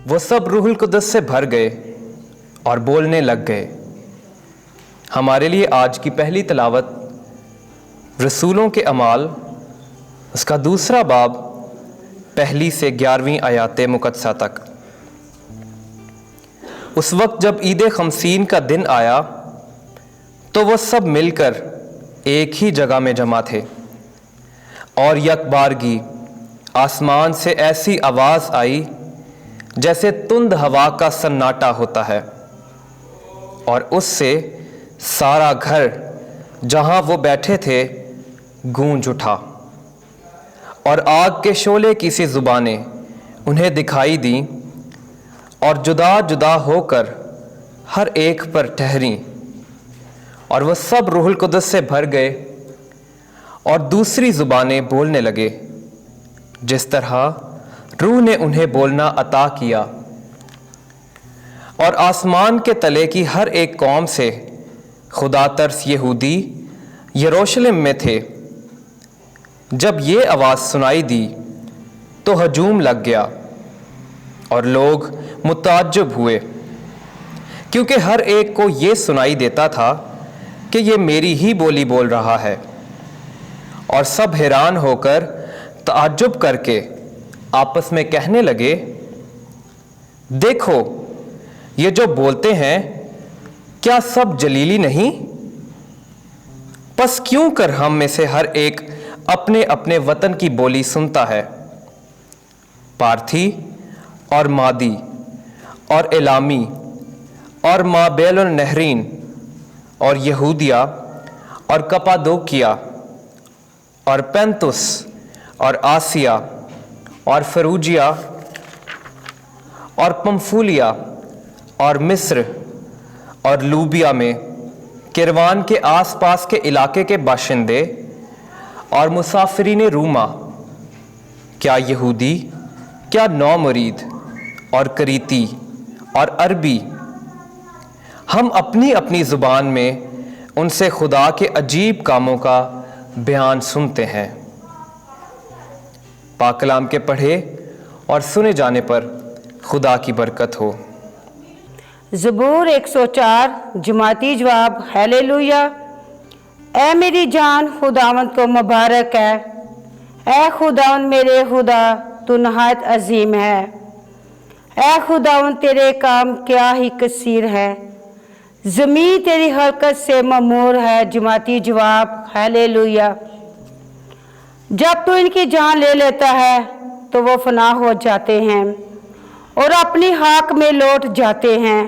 वो सब रूहुल कुद्दस से भर गए और बोलने लग गए। हमारे लिए आज की पहली तिलावत रसूलों के अमाल उसका दूसरा बाब पहली से 11वीं आयात मुक़द्दसा तक। उस वक्त जब ईद खमसीन का दिन आया तो वो सब मिलकर एक ही जगह में जमा थे और यकबारगी आसमान से ऐसी आवाज़ आई जैसे तुंद हवा का सन्नाटा होता है, और उससे सारा घर जहां वो बैठे थे गूंज उठा, और आग के शोले की सी जुबानें उन्हें दिखाई दी और जुदा जुदा होकर हर एक पर ठहरीं, और वह सब रूहुल कुद्दस से भर गए और दूसरी जुबानें बोलने लगे जिस तरह रूह ने उन्हें बोलना अता किया। और आसमान के तले की हर एक कौम से खुदा तरस यहूदी यरूशलेम में थे। जब ये आवाज़ सुनाई दी तो हजूम लग गया और लोग मुताज्जब हुए, क्योंकि हर एक को ये सुनाई देता था कि ये मेरी ही बोली बोल रहा है। और सब हैरान होकर ताज्जुब करके आपस में कहने लगे, देखो ये जो बोलते हैं क्या सब जलीली नहीं? बस क्यों कर हम में से हर एक अपने अपने वतन की बोली सुनता है? पार्थी और मादी और एलामी और माबेल नहरीन और यहूदिया और कपादोकिया और पेंतुस और आसिया और फरूजिया और पंफूलिया और मिस्र और लूबिया में किरवान के आसपास के इलाके के बाशिंदे और मुसाफिरीन रूमा, क्या यहूदी, क्या नौ मुरीद और करीती और अरबी, हम अपनी अपनी ज़ुबान में उनसे खुदा के अजीब कामों का बयान सुनते हैं। पाक कलाम के पढ़े और सुने जाने पर खुदा की बरकत हो। ज़बूर 104 जमाती जवाब हालेलुया। ऐ मेरी जान खुदावंद को मुबारक है। ऐ खुदावंद मेरे खुदा तू नहायत अजीम है। ऐ खुदावंद तेरे काम क्या ही कसीर है, ज़मीन तेरी हरकत से ममूर है। जमाती जवाब हालेलुया। जब तू इनकी जान ले लेता है तो वो फना हो जाते हैं और अपनी हाक में लौट जाते हैं।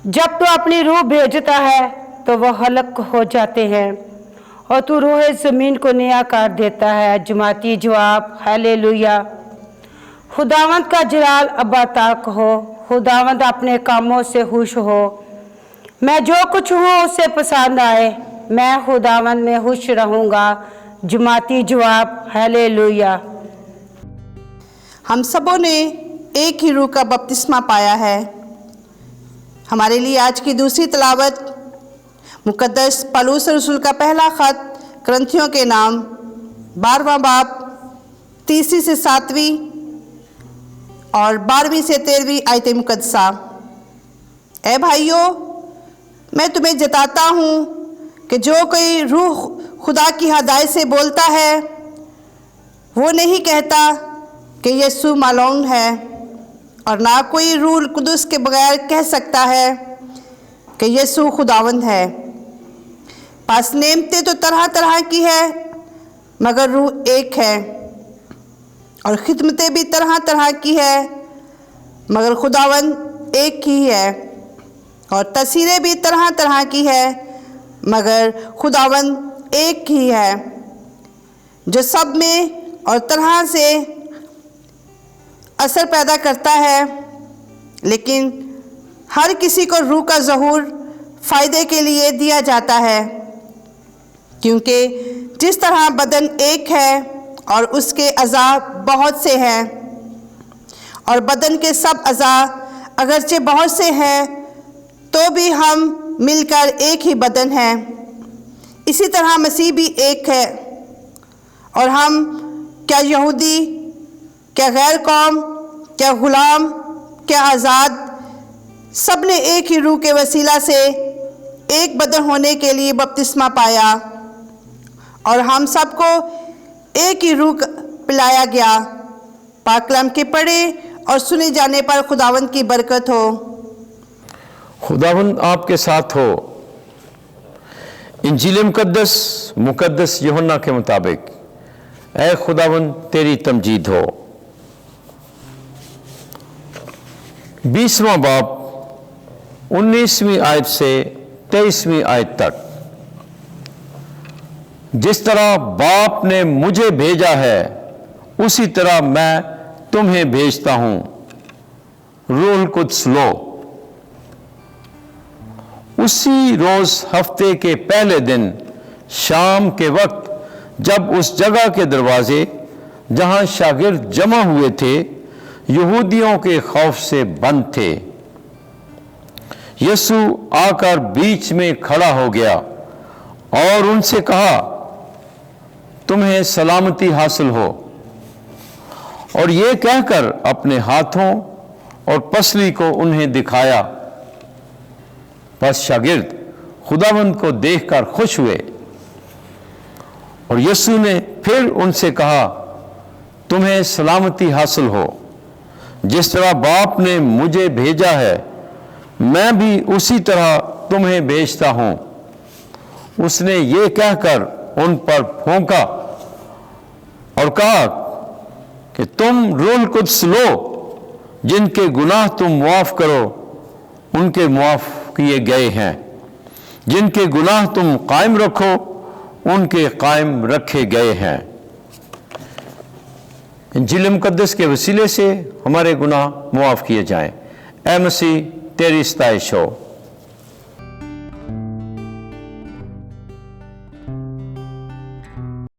जब तू अपनी रूह भेजता है तो वह हलक हो जाते हैं और तू रूह ज़मीन को नया कर देता है। जमाती जवाब हालेलुया। खुदावंद का जलाल अब्बा तक हो, खुदावंद अपने कामों से खुश हो। मैं जो कुछ हूँ उसे पसंद आए, मैं खुदावंद में खुश रहूँगा। जमाती जवाब हालेलुया। हम सबों ने एक ही रूह का बपतिस्मा पाया है। हमारे लिए आज की दूसरी तिलावत मुक़द्दस पौलुस रसूल का पहला ख़त करंथियों के नाम 12वां बाब 3 से 7वीं और 12वीं से 13वीं आयत मुक़द्दसा। ऐ भाइयों, मैं तुम्हें जताता हूँ कि जो कोई रूह खुदा की हदायत से बोलता है वो नहीं कहता कि यीशु मालूम है, और ना कोई रूह कुदस के बगैर कह सकता है कि यीशु खुदावंद है। पास नेमतें तो तरह तरह की है मगर रूह एक है, और खिदमतें भी तरह तरह की है मगर खुदावंद एक ही है, और तस्वीरें भी तरह तरह की है मगर खुदावंद एक ही है, जो सब में और तरह से असर पैदा करता है। लेकिन हर किसी को रूह का ज़हूर फ़ायदे के लिए दिया जाता है, क्योंकि जिस तरह बदन एक है और उसके अज़ा बहुत से हैं, और बदन के सब अज़ा अगरचे बहुत से हैं तो भी हम मिलकर एक ही बदन हैं, इसी तरह मसीह भी एक है। और हम क्या यहूदी, क्या गैर कौम, کیا غلام کیا آزاد، سب نے ایک ہی روح کے وسیلہ سے ایک بدن ہونے کے لیے بپتسمہ پایا، اور ہم سب کو ایک ہی روح پلایا گیا۔ پاک کلام کے پڑھے اور سنے جانے پر خداوند کی برکت ہو۔ خداوند آپ کے ساتھ ہو۔ انجیل مقدس یوحنا کے مطابق اے خداوند تیری تمجید ہو۔ 20واں باب 19ویں آیت سے 23ویں آیت تک۔ جس طرح باپ نے مجھے بھیجا ہے اسی طرح میں تمہیں بھیجتا ہوں، روح القدس لو۔ اسی روز ہفتے کے پہلے دن شام کے وقت جب اس جگہ کے دروازے جہاں شاگرد جمع ہوئے تھے یہودیوں کے خوف سے بند تھے، یسوع آ کر بیچ میں کھڑا ہو گیا اور ان سے کہا، تمہیں سلامتی حاصل ہو۔ اور یہ کہہ کر اپنے ہاتھوں اور پسلی کو انہیں دکھایا۔ بس شاگرد خداوند کو دیکھ کر خوش ہوئے۔ اور یسوع نے پھر ان سے کہا، تمہیں سلامتی حاصل ہو۔ جس طرح باپ نے مجھے بھیجا ہے میں بھی اسی طرح تمہیں بھیجتا ہوں۔ اس نے یہ کہہ کر ان پر پھونکا اور کہا کہ تم روح القدس لو، جن کے گناہ تم معاف کرو ان کے معاف کیے گئے ہیں، جن کے گناہ تم قائم رکھو ان کے قائم رکھے گئے ہیں۔ انجیل مقدس کے وسیلے سے ہمارے گناہ معاف کیے جائیں۔ اے مسیح تیری ستائش ہو۔